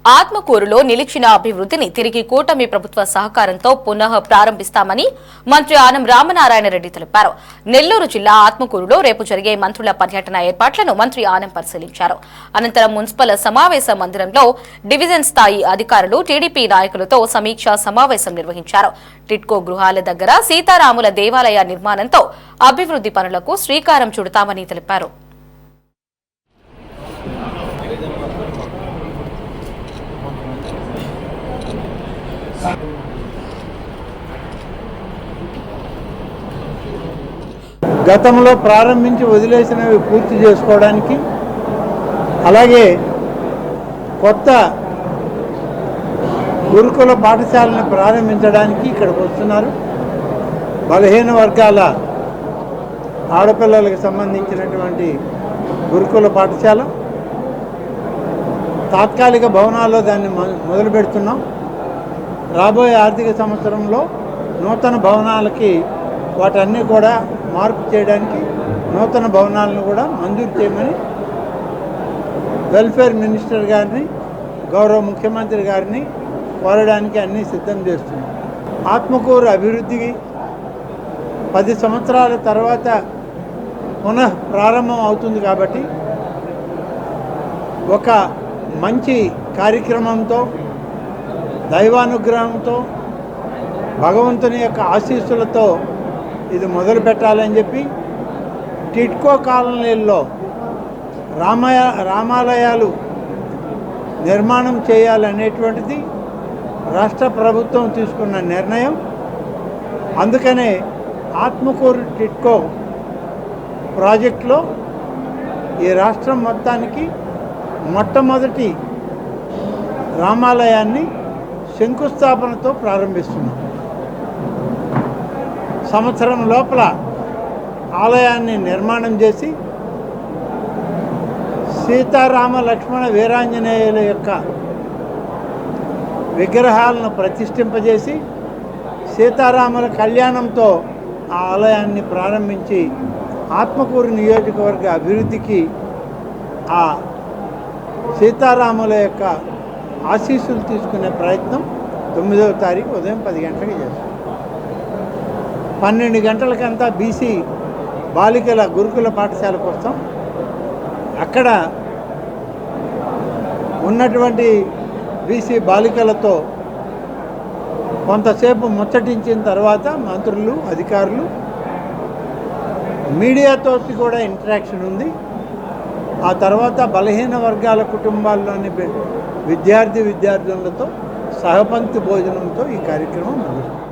ఆత్మకూరులో నిలిచిన అభివృద్ధిని తిరిగి కూటమి ప్రభుత్వ సహకారంతో పునః ప్రారంభిస్తామని మంత్రి ఆనం రామనారాయణ రెడ్డి తెలిపారు. నెల్లూరు జిల్లా ఆత్మకూరులో రేపు జరిగే మంత్రుల పర్యటన ఏర్పాట్లను మంత్రి ఆనం పరిశీలించారు. అనంతరం మున్సిపల్ సమావేశ మందిరంలో డివిజన్ స్థాయి అధికారులు, టీడీపీ నాయకులతో సమీక్షా సమావేశం నిర్వహించారు. టిట్కో గృహాల దగ్గర సీతారాముల దేవాలయ నిర్మాణంతో అభివృద్ధి పనులకు శ్రీకారం చుడతామని తెలిపారు. గతంలో ప్రారంభించి వదిలేసినవి పూర్తి చేసుకోవడానికి, అలాగే కొత్త గురుకుల పాఠశాలను ప్రారంభించడానికి ఇక్కడికి వస్తున్నారు. బలహీన వర్గాల ఆడపిల్లలకు సంబంధించినటువంటి గురుకుల పాఠశాల తాత్కాలిక భవనాల్లో దాన్ని మొదలు పెడుతున్నాం. రాబోయే ఆర్థిక సంవత్సరంలో నూతన భవనాలకి వాటన్నీ కూడా మార్పు చేయడానికి నూతన భవనాలను కూడా మంజూరు చేయమని వెల్ఫేర్ మినిస్టర్ గారిని, గౌరవ ముఖ్యమంత్రి గారిని కోరడానికి అన్నీ సిద్ధం చేస్తున్నాం. ఆత్మకూరు అభివృద్ధికి 10 సంవత్సరాల తర్వాత పునః ప్రారంభం అవుతుంది కాబట్టి ఒక మంచి కార్యక్రమంతో, దైవానుగ్రహంతో, భగవంతుని యొక్క ఆశీస్సులతో ఇది మొదలు పెట్టాలని చెప్పి టిట్కో కాలనీల్లో రామాలయాలు నిర్మాణం చేయాలనేటువంటిది రాష్ట్ర ప్రభుత్వం తీసుకున్న నిర్ణయం. అందుకనే ఆత్మకూరు టిట్కో ప్రాజెక్టులో ఈ రాష్ట్రం మొత్తానికి మొట్టమొదటి రామాలయాన్ని శంకుస్థాపనతో ప్రారంభిస్తున్నాం. సంవత్సరం లోపల ఆలయాన్ని నిర్మాణం చేసి సీతారామ లక్ష్మణ వీరాంజనేయుల యొక్క విగ్రహాలను ప్రతిష్ఠింపజేసి సీతారాముల కళ్యాణంతో ఆ ఆలయాన్ని ప్రారంభించి ఆత్మకూరు నియోజకవర్గ అభివృద్ధికి ఆ సీతారాముల యొక్క ఆశీస్సులు తీసుకునే ప్రయత్నం 9వ తారీఖు ఉదయం 10 గంటలకు చేస్తాం. 12 గంటలకంతా బీసీ బాలికల గురుకుల పాఠశాలకు వస్తాం. అక్కడ ఉన్నటువంటి బీసీ బాలికలతో కొంతసేపు ముచ్చటించిన తర్వాత మంత్రులు, అధికారులు, మీడియాతో కూడా ఇంటరాక్షన్ ఉంది. ఆ తర్వాత బలహీన వర్గాల కుటుంబాల్లోని విద్యార్థులతో సహపంక్తి భోజనంతో ఈ కార్యక్రమం ముగుస్తుంది.